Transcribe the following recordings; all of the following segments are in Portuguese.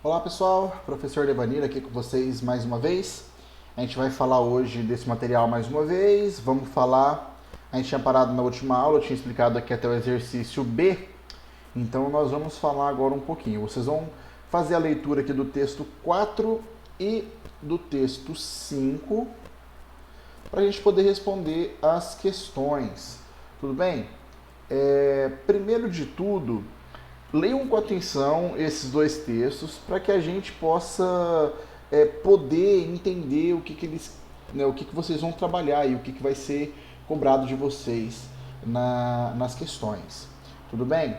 Olá pessoal, professor Devanir aqui com vocês mais uma vez. A gente vai falar hoje desse material mais uma vez. A gente tinha parado na última aula, eu tinha explicado aqui até o exercício B. Então nós vamos falar agora um pouquinho. Vocês vão fazer a leitura aqui do texto 4 e do texto 5 para a gente poder responder as questões. Tudo bem? Primeiro de tudo, leiam com atenção esses dois textos para que a gente possa poder entender o que vocês vão trabalhar e o que vai ser cobrado de vocês nas questões. Tudo bem?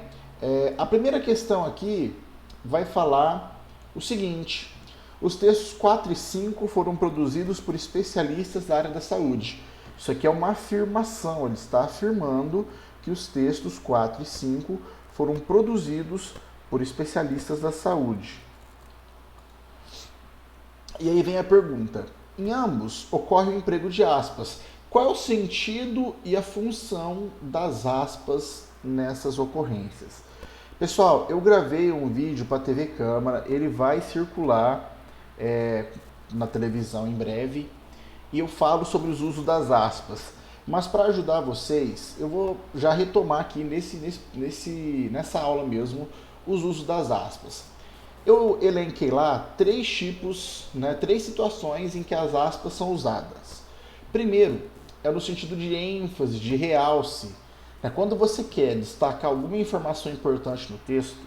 A primeira questão aqui vai falar o seguinte: os textos 4 e 5 foram produzidos por especialistas da área da saúde. Isso aqui é uma afirmação, ele está afirmando que os textos 4 e 5 foram produzidos por especialistas da saúde. E aí vem a pergunta: em ambos ocorre o emprego de aspas. Qual é o sentido e a função das aspas nessas ocorrências? Pessoal, eu gravei um vídeo para a TV Câmara, ele vai circular na televisão em breve, e eu falo sobre os usos das aspas. Mas para ajudar vocês, eu vou já retomar aqui nessa aula mesmo os usos das aspas. Eu elenquei lá três tipos, três situações em que as aspas são usadas. Primeiro, é no sentido de ênfase, de realce. Quando você quer destacar alguma informação importante no texto,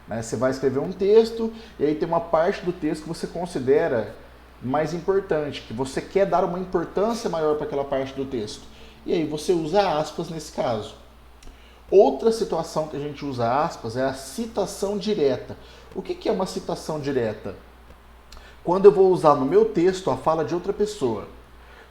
você vai escrever um texto e aí tem uma parte do texto que você considera mais importante, que você quer dar uma importância maior para aquela parte do texto. E aí você usa aspas nesse caso. Outra situação que a gente usa aspas é a citação direta. O que é uma citação direta? Quando eu vou usar no meu texto a fala de outra pessoa.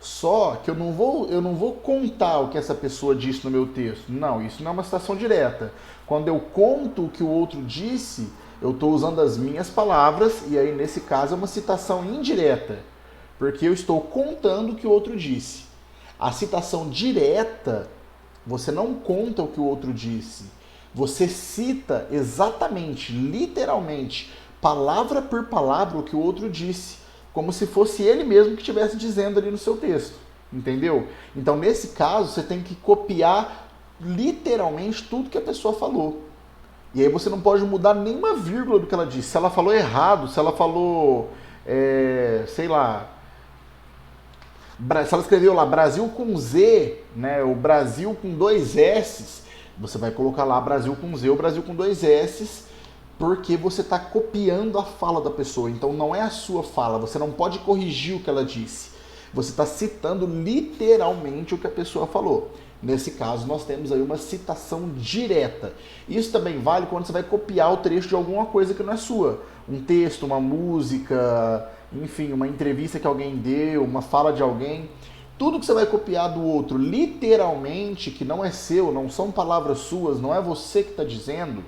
Só que eu não vou contar o que essa pessoa disse no meu texto. Não, isso não é uma citação direta. Quando eu conto o que o outro disse, eu estou usando as minhas palavras, e aí nesse caso é uma citação indireta, porque eu estou contando o que o outro disse. A citação direta, você não conta o que o outro disse. Você cita exatamente, literalmente, palavra por palavra o que o outro disse, como se fosse ele mesmo que estivesse dizendo ali no seu texto. Entendeu? Então, nesse caso, você tem que copiar literalmente tudo que a pessoa falou. E aí você não pode mudar nenhuma vírgula do que ela disse. Se ela falou errado, se ela falou, sei lá, se ela escreveu lá Brasil com Z, o Brasil com dois S's, você vai colocar lá Brasil com Z ou Brasil com dois S's, porque você está copiando a fala da pessoa. Então não é a sua fala, você não pode corrigir o que ela disse. Você está citando literalmente o que a pessoa falou. Nesse caso, nós temos aí uma citação direta. Isso também vale quando você vai copiar o trecho de alguma coisa que não é sua. Um texto, uma música, enfim, uma entrevista que alguém deu, uma fala de alguém. Tudo que você vai copiar do outro literalmente, que não é seu, não são palavras suas, não é você que está dizendo,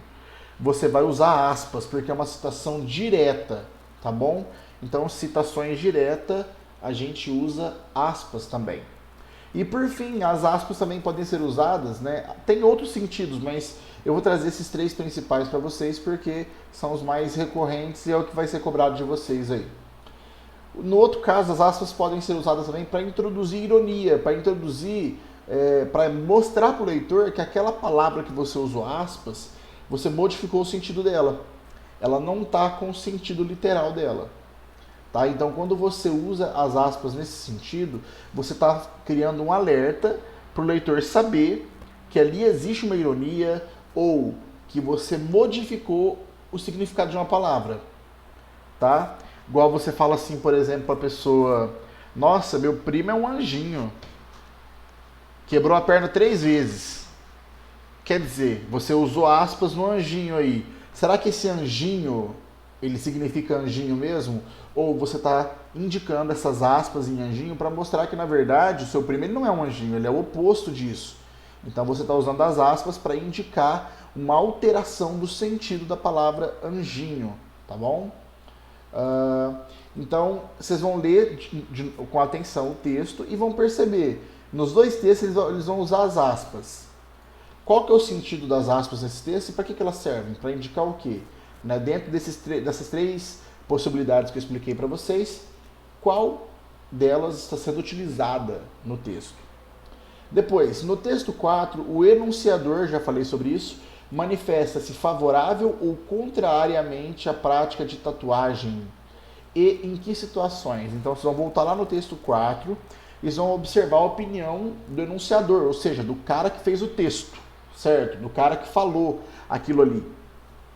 você vai usar aspas, porque é uma citação direta, tá bom? Então, citações diretas, a gente usa aspas também. E por fim, as aspas também podem ser usadas, Tem outros sentidos, mas eu vou trazer esses três principais para vocês porque são os mais recorrentes e é o que vai ser cobrado de vocês aí. No outro caso, as aspas podem ser usadas também para introduzir ironia, para mostrar para o leitor que aquela palavra que você usou aspas, você modificou o sentido dela. Ela não está com o sentido literal dela. Tá? Então, quando você usa as aspas nesse sentido, você está criando um alerta para o leitor saber que ali existe uma ironia ou que você modificou o significado de uma palavra. Tá? Igual você fala assim, por exemplo, para a pessoa: nossa, meu primo é um anjinho. Quebrou a perna 3 vezes. Quer dizer, você usou aspas no anjinho aí. Será que esse anjinho, ele significa anjinho mesmo? Ou você está indicando essas aspas em anjinho para mostrar que, na verdade, o seu primo ele não é um anjinho, ele é o oposto disso. Então você está usando as aspas para indicar uma alteração do sentido da palavra anjinho, tá bom? Então, vocês vão ler com atenção o texto e vão perceber. Nos dois textos eles vão usar as aspas. Qual que é o sentido das aspas nesse texto e para que elas servem? Para indicar o quê? né, dentro dessas três possibilidades que eu expliquei para vocês, qual delas está sendo utilizada no texto. Depois, no texto 4, o enunciador, já falei sobre isso, manifesta-se favorável ou contrariamente à prática de tatuagem e em que situações. Então, vocês vão voltar lá no texto 4 e vão observar a opinião do enunciador, ou seja, do cara que fez o texto, certo? Do cara que falou aquilo ali,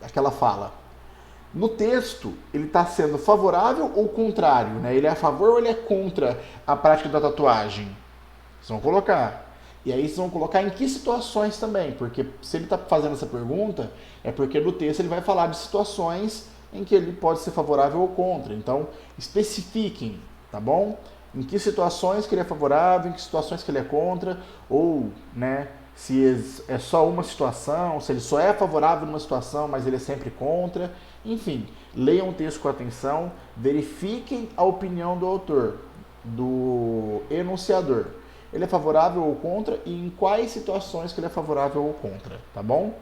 aquela fala. No texto, ele está sendo favorável ou contrário, né? Ele é a favor ou ele é contra a prática da tatuagem? Vocês vão colocar. E aí vocês vão colocar em que situações também, porque se ele está fazendo essa pergunta, é porque no texto ele vai falar de situações em que ele pode ser favorável ou contra. Então, especifiquem, tá bom? Em que situações que ele é favorável, em que situações que ele é contra, ou, né, se é só uma situação, se ele só é favorável numa situação, mas ele é sempre contra. Enfim, leiam o texto com atenção, verifiquem a opinião do autor, do enunciador. Ele é favorável ou contra e em quais situações que ele é favorável ou contra, tá bom?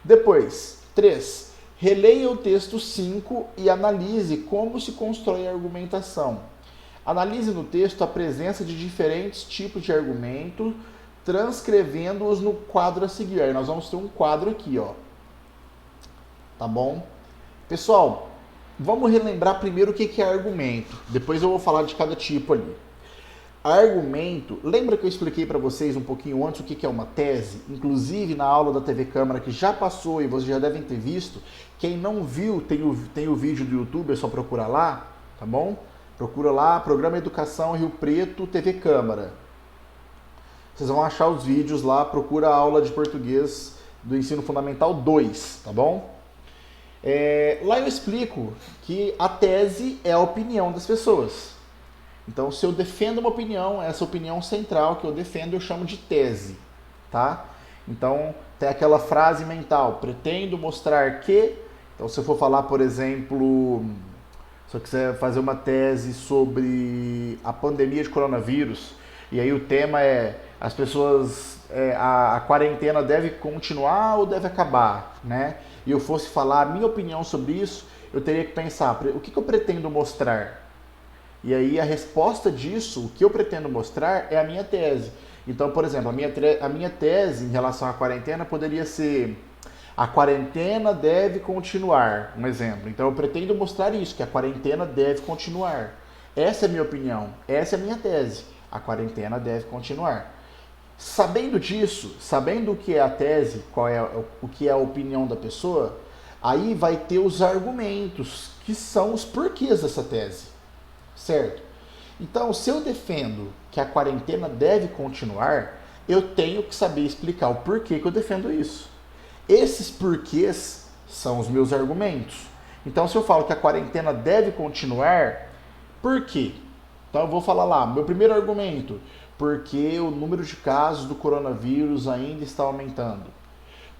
Depois, 3. Releia o texto 5 e analise como se constrói a argumentação. Analise no texto a presença de diferentes tipos de argumento, transcrevendo-os no quadro a seguir. Aí nós vamos ter um quadro aqui, ó. Tá bom? Pessoal, vamos relembrar primeiro o que é argumento. Depois eu vou falar de cada tipo ali. Argumento, lembra que eu expliquei para vocês um pouquinho antes o que é uma tese? Inclusive na aula da TV Câmara que já passou e vocês já devem ter visto. Quem não viu, tem o vídeo do YouTube, é só procurar lá, tá bom? Procura lá, Programa Educação Rio Preto, TV Câmara. Vocês vão achar os vídeos lá, procura a aula de português do Ensino Fundamental 2, tá bom? Lá eu explico que a tese é a opinião das pessoas. Então, se eu defendo uma opinião, essa opinião central que eu defendo eu chamo de tese, tá? Então, tem aquela frase mental, pretendo mostrar que... Então, se eu for falar, por exemplo, se eu quiser fazer uma tese sobre a pandemia de coronavírus, e aí o tema é as pessoas, a quarentena deve continuar ou deve acabar, né? E eu fosse falar a minha opinião sobre isso, eu teria que pensar, o que eu pretendo mostrar? E aí a resposta disso, o que eu pretendo mostrar é a minha tese. Então, por exemplo, a minha tese em relação à quarentena poderia ser: a quarentena deve continuar, um exemplo. Então eu pretendo mostrar isso, que a quarentena deve continuar. Essa é a minha opinião, essa é a minha tese. A quarentena deve continuar. Sabendo disso, sabendo o que é a tese, o que é a opinião da pessoa, aí vai ter os argumentos, que são os porquês dessa tese. Certo? Então, se eu defendo que a quarentena deve continuar, eu tenho que saber explicar o porquê que eu defendo isso. Esses porquês são os meus argumentos. Então, se eu falo que a quarentena deve continuar, por quê? Então, eu vou falar lá, meu primeiro argumento, porque o número de casos do coronavírus ainda está aumentando.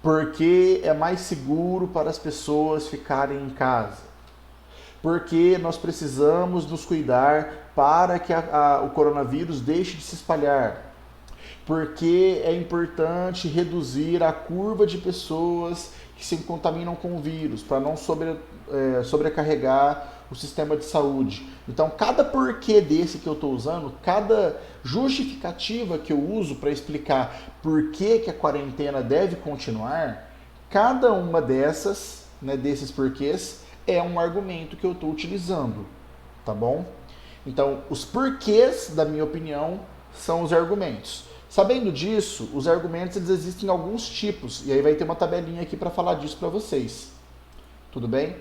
Porque é mais seguro para as pessoas ficarem em casa. Porque nós precisamos nos cuidar para que o coronavírus deixe de se espalhar. Porque é importante reduzir a curva de pessoas que se contaminam com o vírus, para não sobrecarregar o sistema de saúde. Então, cada porquê desse que eu estou usando, cada justificativa que eu uso para explicar por que a quarentena deve continuar, cada uma dessas, né, desses porquês, é um argumento que eu estou utilizando, tá bom? Então, os porquês da minha opinião são os argumentos. Sabendo disso, os argumentos eles existem em alguns tipos, e aí vai ter uma tabelinha aqui para falar disso para vocês. Tudo bem?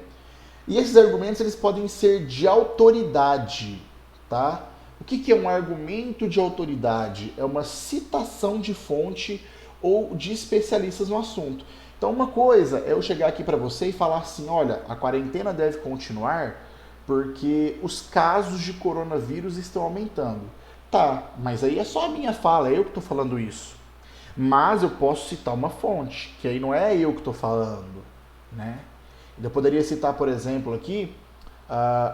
E esses argumentos eles podem ser de autoridade, tá? O que é um argumento de autoridade? É uma citação de fonte ou de especialistas no assunto. Então, uma coisa é eu chegar aqui para você e falar assim: olha, a quarentena deve continuar porque os casos de coronavírus estão aumentando. Tá, mas aí é só a minha fala, é eu que estou falando isso. Mas eu posso citar uma fonte, que aí não é eu que estou falando, né? Eu poderia citar, por exemplo, aqui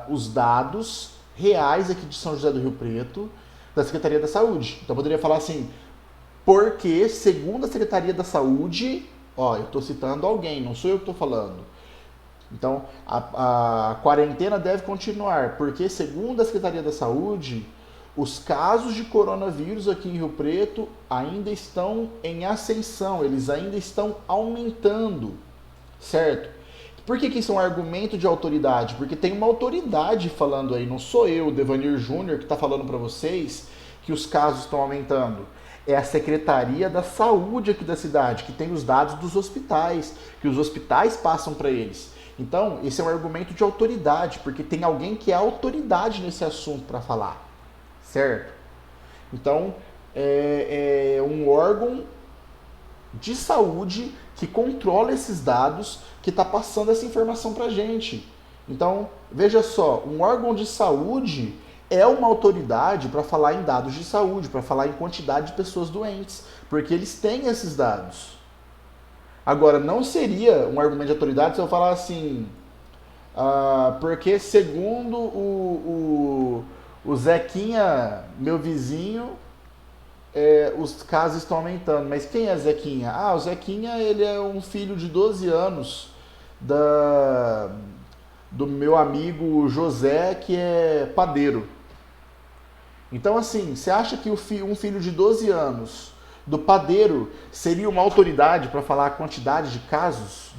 os dados reais aqui de São José do Rio Preto, da Secretaria da Saúde. Então eu poderia falar assim: porque, segundo a Secretaria da Saúde, ó, eu estou citando alguém, não sou eu que estou falando. Então, a quarentena deve continuar, porque, segundo a Secretaria da Saúde, os casos de coronavírus aqui em Rio Preto ainda estão em ascensão, eles ainda estão aumentando, certo? Por que isso é um argumento de autoridade? Porque tem uma autoridade falando aí, não sou eu, Devanir Júnior, que está falando para vocês que os casos estão aumentando. É a Secretaria da Saúde aqui da cidade, que tem os dados dos hospitais, que os hospitais passam para eles. Então, esse é um argumento de autoridade, porque tem alguém que é autoridade nesse assunto para falar, certo? Então, é um órgão de saúde que controla esses dados, que está passando essa informação para a gente. Então, veja só, um órgão de saúde é uma autoridade para falar em dados de saúde, para falar em quantidade de pessoas doentes, porque eles têm esses dados. Agora, não seria um argumento de autoridade se eu falar assim, porque segundo o Zequinha, meu vizinho, os casos estão aumentando. Mas quem é Zequinha? O Zequinha ele é um filho de 12 anos do meu amigo José, que é padeiro. Então, assim, você acha que um filho de 12 anos do padeiro seria uma autoridade para falar a quantidade de casos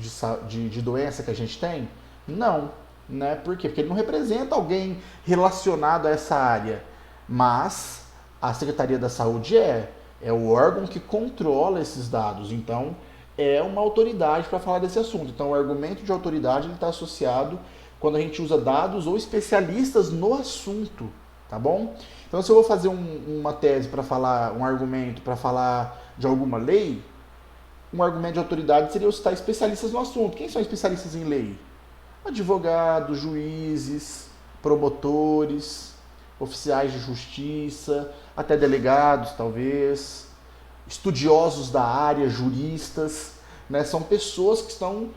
de doença que a gente tem? Não, né? Por quê? Porque ele não representa alguém relacionado a essa área. Mas a Secretaria da Saúde é o órgão que controla esses dados. Então, é uma autoridade para falar desse assunto. Então, o argumento de autoridade está associado quando a gente usa dados ou especialistas no assunto, tá bom? Então, se eu vou fazer uma tese para falar, um argumento para falar de alguma lei, um argumento de autoridade seria eu citar especialistas no assunto. Quem são especialistas em lei? Advogados, juízes, promotores, oficiais de justiça, até delegados, talvez, estudiosos da área, juristas, né? São pessoas que estão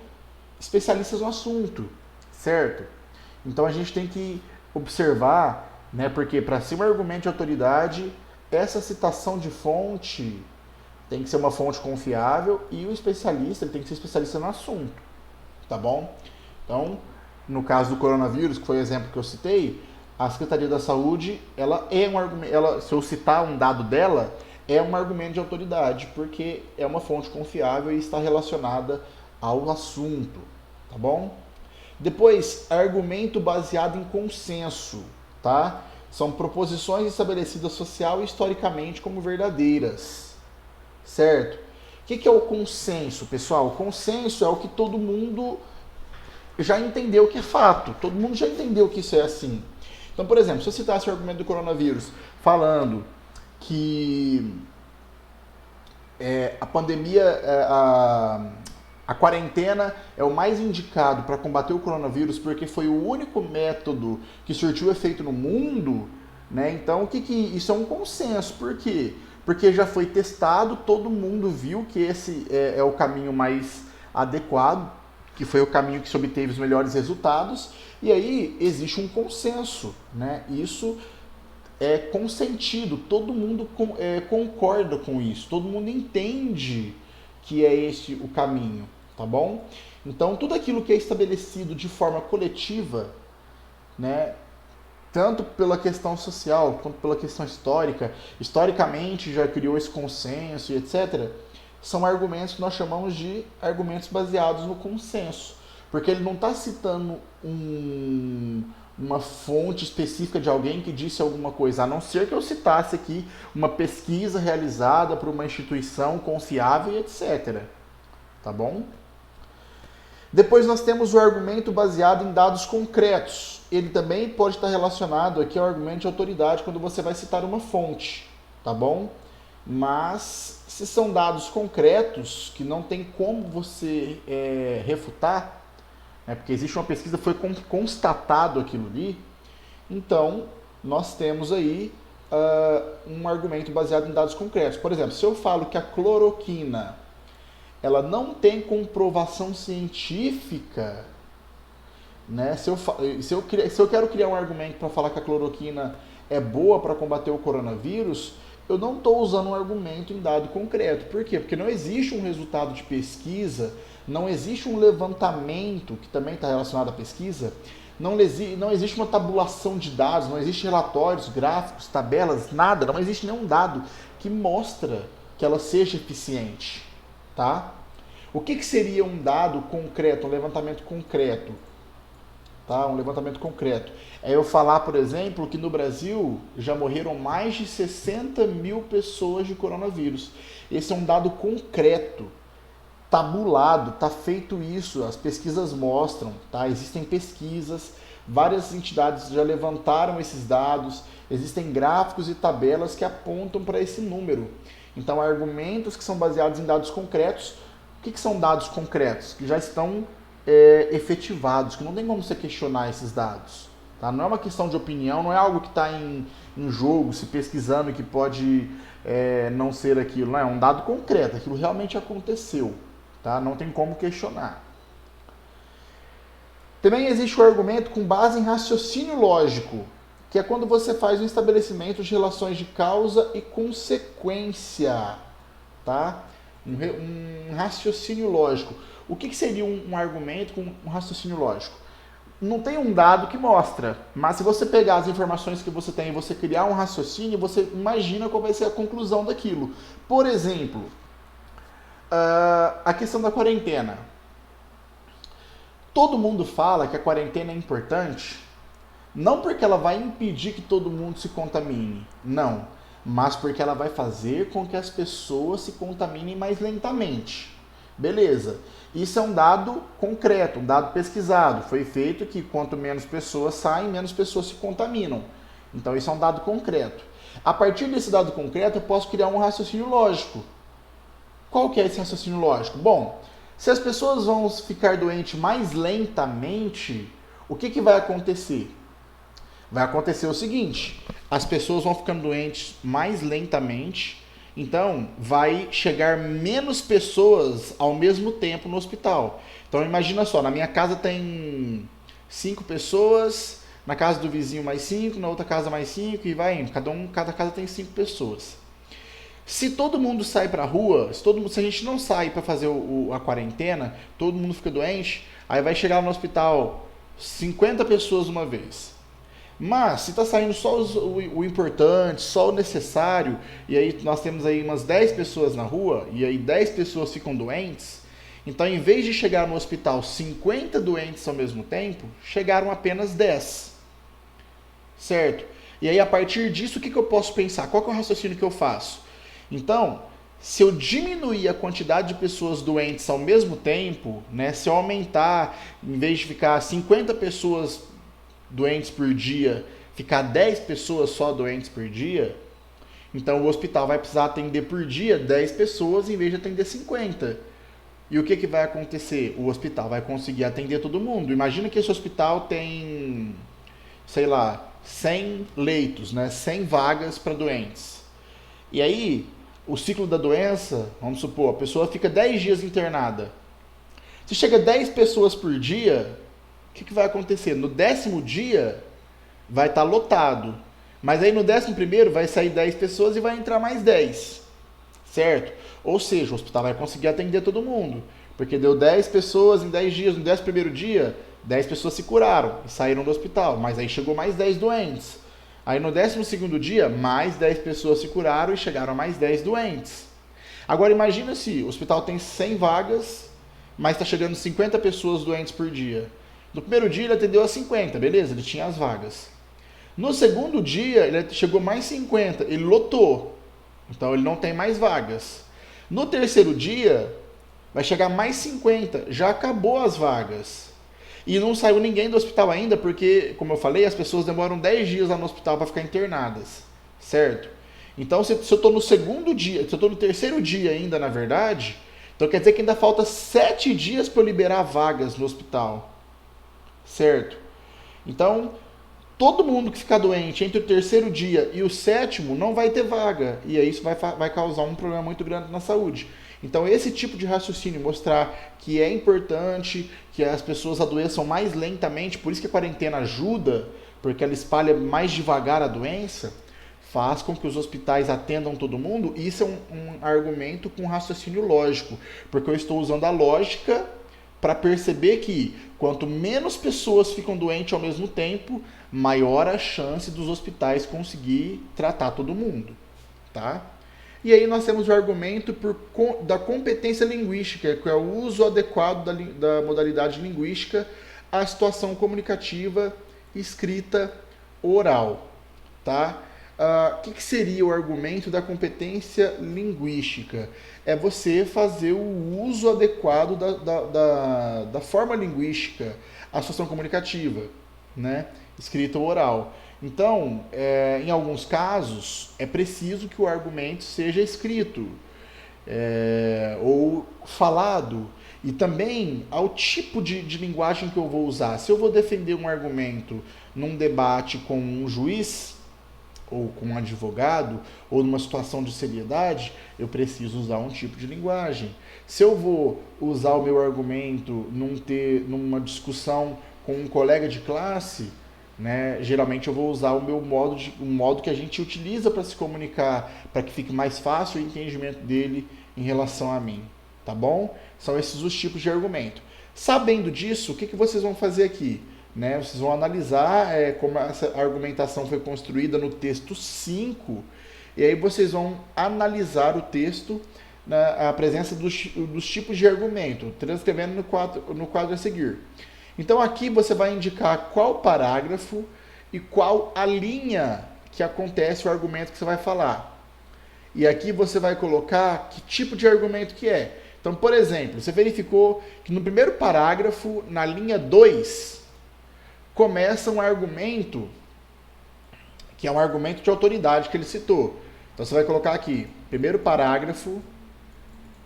especialistas no assunto, certo? Então a gente tem que observar, né? Porque para ser um argumento de autoridade, essa citação de fonte tem que ser uma fonte confiável e o especialista ele tem que ser especialista no assunto, tá bom? Então, no caso do coronavírus, que foi o exemplo que eu citei, a Secretaria da Saúde, ela é um argumento, se eu citar um dado dela, é um argumento de autoridade, porque é uma fonte confiável e está relacionada ao assunto, tá bom? Depois, argumento baseado em consenso, tá? São proposições estabelecidas social e historicamente como verdadeiras, certo? O que é o consenso, pessoal? O consenso é o que todo mundo já entendeu que é fato, todo mundo já entendeu que isso é assim. Então, por exemplo, se eu citasse o argumento do coronavírus falando que a pandemia, a quarentena é o mais indicado para combater o coronavírus porque foi o único método que surtiu efeito no mundo, né? Então, isso é um consenso. Por quê? Porque já foi testado, todo mundo viu que esse é o caminho mais adequado, que foi o caminho que se obteve os melhores resultados, e aí existe um consenso, né? Isso é consentido, todo mundo concorda com isso, todo mundo entende que é este o caminho, tá bom? Então, tudo aquilo que é estabelecido de forma coletiva, né, tanto pela questão social quanto pela questão histórica, historicamente já criou esse consenso e etc., são argumentos que nós chamamos de argumentos baseados no consenso. Porque ele não está citando uma fonte específica de alguém que disse alguma coisa, a não ser que eu citasse aqui uma pesquisa realizada por uma instituição confiável e etc. Tá bom? Depois nós temos o argumento baseado em dados concretos. Ele também pode estar relacionado aqui ao argumento de autoridade quando você vai citar uma fonte. Tá bom? Mas se são dados concretos que não tem como você refutar, porque existe uma pesquisa, foi constatado aquilo ali, então nós temos aí um argumento baseado em dados concretos. Por exemplo, se eu falo que a cloroquina ela não tem comprovação científica, né? Se eu quero criar um argumento para falar que a cloroquina é boa para combater o coronavírus, eu não estou usando um argumento em dado concreto. Por quê? Porque não existe um resultado de pesquisa, não existe um levantamento, que também está relacionado à pesquisa, não existe uma tabulação de dados, não existe relatórios, gráficos, tabelas, nada, não existe nenhum dado que mostra que ela seja eficiente, tá? O que seria um dado concreto, um levantamento concreto? Tá? Um levantamento concreto. É eu falar, por exemplo, que no Brasil já morreram mais de 60 mil pessoas de coronavírus. Esse é um dado concreto, tabulado, tá feito isso, as pesquisas mostram, tá? Existem pesquisas, várias entidades já levantaram esses dados, existem gráficos e tabelas que apontam para esse número. Então, argumentos que são baseados em dados concretos. O que são dados concretos? Que já estão efetivados, que não tem como você questionar esses dados. Tá? Não é uma questão de opinião, não é algo que está em jogo, se pesquisando, que pode não ser aquilo. Não, é um dado concreto, aquilo realmente aconteceu. Tá? Não tem como questionar. Também existe o argumento com base em raciocínio lógico, que é quando você faz um estabelecimento de relações de causa e consequência. Tá? Um raciocínio lógico. O que seria um argumento com um raciocínio lógico? Não tem um dado que mostra, mas se você pegar as informações que você tem e você criar um raciocínio, você imagina qual vai ser a conclusão daquilo. Por exemplo, a questão da quarentena. Todo mundo fala que a quarentena é importante, não porque ela vai impedir que todo mundo se contamine, não, mas porque ela vai fazer com que as pessoas se contaminem mais lentamente. Beleza. Isso é um dado concreto, um dado pesquisado. Foi feito que quanto menos pessoas saem, menos pessoas se contaminam. Então isso é um dado concreto. A partir desse dado concreto, eu posso criar um raciocínio lógico. Qual que é esse raciocínio lógico? Bom, se as pessoas vão ficar doentes mais lentamente, o que vai acontecer? Vai acontecer o seguinte, as pessoas vão ficando doentes mais lentamente, então vai chegar menos pessoas ao mesmo tempo no hospital. Então imagina só, na minha casa tem 5 pessoas, na casa do vizinho mais 5, na outra casa mais 5 e vai indo. Cada casa tem 5 pessoas. Se todo mundo sai pra rua, se a gente não sai para fazer a quarentena, todo mundo fica doente, aí vai chegar no hospital 50 pessoas uma vez. Mas, se está saindo só o importante, só o necessário, e aí nós temos aí umas 10 pessoas na rua, e aí 10 pessoas ficam doentes, então em vez de chegar no hospital 50 doentes ao mesmo tempo, chegaram apenas 10. Certo? E aí a partir disso, o que eu posso pensar? Qual que é o raciocínio que eu faço? Então, se eu diminuir a quantidade de pessoas doentes ao mesmo tempo, né, se eu aumentar, em vez de ficar 50 pessoas doentes por dia, ficar 10 pessoas só doentes por dia, então o hospital vai precisar atender por dia 10 pessoas em vez de atender 50. E o que vai acontecer? O hospital vai conseguir atender todo mundo. Imagina que esse hospital tem, sei lá, 100 leitos, né? 100 vagas para doentes. E aí, o ciclo da doença, vamos supor, a pessoa fica 10 dias internada. Se chega 10 pessoas por dia, o que vai acontecer? No 10º dia vai estar lotado. Mas aí no 11º vai sair 10 pessoas e vai entrar mais 10. Certo? Ou seja, o hospital vai conseguir atender todo mundo. Porque deu 10 pessoas em 10 dias. No 11º dia, 10 pessoas se curaram e saíram do hospital. Mas aí chegou mais 10 doentes. Aí no 12º dia, mais 10 pessoas se curaram e chegaram a mais 10 doentes. Agora imagina se o hospital tem 100 vagas, mas está chegando 50 pessoas doentes por dia. No primeiro dia ele atendeu a 50, beleza, ele tinha as vagas. No segundo dia ele chegou mais 50, ele lotou, então ele não tem mais vagas. No terceiro dia vai chegar mais 50, já acabou as vagas. E não saiu ninguém do hospital ainda, porque, como eu falei, as pessoas demoram 10 dias lá no hospital para ficar internadas, certo? Então se eu estou no segundo dia, se eu estou no terceiro dia ainda, na verdade, então quer dizer que ainda falta 7 dias para eu liberar vagas no hospital. Certo? Então, todo mundo que ficar doente entre o terceiro dia e o 7º não vai ter vaga. E aí isso vai causar um problema muito grande na saúde. Então, esse tipo de raciocínio, mostrar que é importante que as pessoas adoeçam mais lentamente, por isso que a quarentena ajuda, porque ela espalha mais devagar a doença, faz com que os hospitais atendam todo mundo. Isso é um argumento com raciocínio lógico, porque eu estou usando a lógica para perceber que quanto menos pessoas ficam doentes ao mesmo tempo, maior a chance dos hospitais conseguir tratar todo mundo, tá? E aí nós temos o argumento da competência linguística, que é o uso adequado da modalidade linguística à situação comunicativa, escrita, oral, tá? O que seria o argumento da competência linguística? É você fazer o uso adequado da forma linguística à situação comunicativa, né? Escrita ou oral. Então, em alguns casos, é preciso que o argumento seja escrito ou falado. E também ao tipo de linguagem que eu vou usar. Se eu vou defender um argumento num debate com um juiz, ou com um advogado, ou numa situação de seriedade, eu preciso usar um tipo de linguagem. Se eu vou usar o meu argumento numa discussão com um colega de classe, né, geralmente eu vou usar o meu modo que a gente utiliza para se comunicar, para que fique mais fácil o entendimento dele em relação a mim, tá bom? São esses os tipos de argumento. Sabendo disso, o que vocês vão fazer aqui? Né, vocês vão analisar como essa argumentação foi construída no texto 5, e aí vocês vão analisar o texto, a presença dos tipos de argumento, transcrevendo no quadro a seguir. Então aqui você vai indicar qual parágrafo e qual a linha que acontece o argumento que você vai falar. E aqui você vai colocar que tipo de argumento que é. Então, por exemplo, você verificou que no primeiro parágrafo, na linha 2, começa um argumento, que é um argumento de autoridade que ele citou. Então você vai colocar aqui, primeiro parágrafo,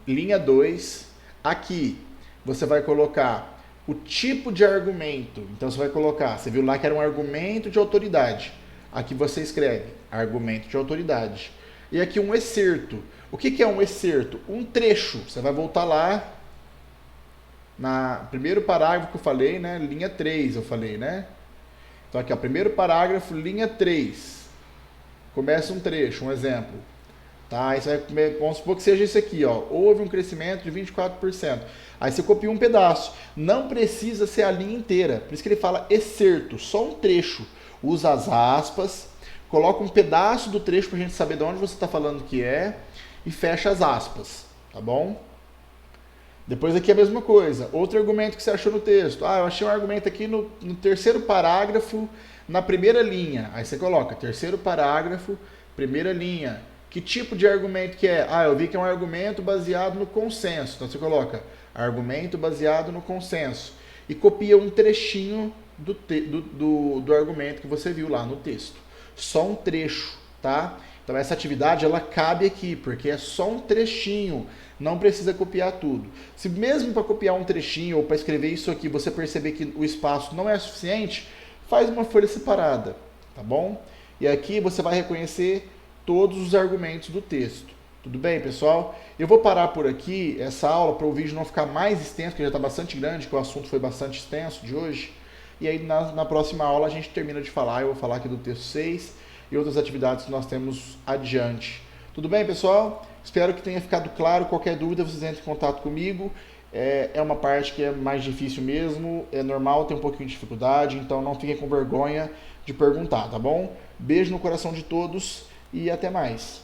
linha 2, aqui você vai colocar o tipo de argumento. Então você vai colocar, você viu lá que era um argumento de autoridade. Aqui você escreve, argumento de autoridade. E aqui um excerto. O que é um excerto? Um trecho. Você vai voltar lá, na primeiro parágrafo que eu falei, né? Linha 3 eu falei, né? Então aqui, ó, primeiro parágrafo, linha 3. Começa um trecho, um exemplo. Tá? Aí você vai, vamos supor que seja isso aqui, ó. Houve um crescimento de 24%. Aí você copia um pedaço. Não precisa ser a linha inteira. Por isso que ele fala excerto, só um trecho. Usa as aspas, coloca um pedaço do trecho pra gente saber de onde você está falando que é e fecha as aspas, tá bom? Depois aqui a mesma coisa. Outro argumento que você achou no texto. Eu achei um argumento aqui no terceiro parágrafo, na primeira linha. Aí você coloca terceiro parágrafo, primeira linha. Que tipo de argumento que é? Eu vi que é um argumento baseado no consenso. Então você coloca argumento baseado no consenso. E copia um trechinho do argumento que você viu lá no texto. Só um trecho, tá? Então essa atividade ela cabe aqui, porque é só um trechinho, não precisa copiar tudo. Se mesmo para copiar um trechinho ou para escrever isso aqui você perceber que o espaço não é suficiente, faz uma folha separada, tá bom? E aqui você vai reconhecer todos os argumentos do texto. Tudo bem, pessoal? Eu vou parar por aqui essa aula para o vídeo não ficar mais extenso, porque já está bastante grande, que o assunto foi bastante extenso de hoje. E aí na próxima aula a gente termina de falar, eu vou falar aqui do texto 6 e outras atividades que nós temos adiante. Tudo bem, pessoal? Espero que tenha ficado claro. Qualquer dúvida, vocês entrem em contato comigo. É uma parte que é mais difícil mesmo, é normal ter um pouquinho de dificuldade, então não fiquem com vergonha de perguntar, tá bom? Beijo no coração de todos e até mais.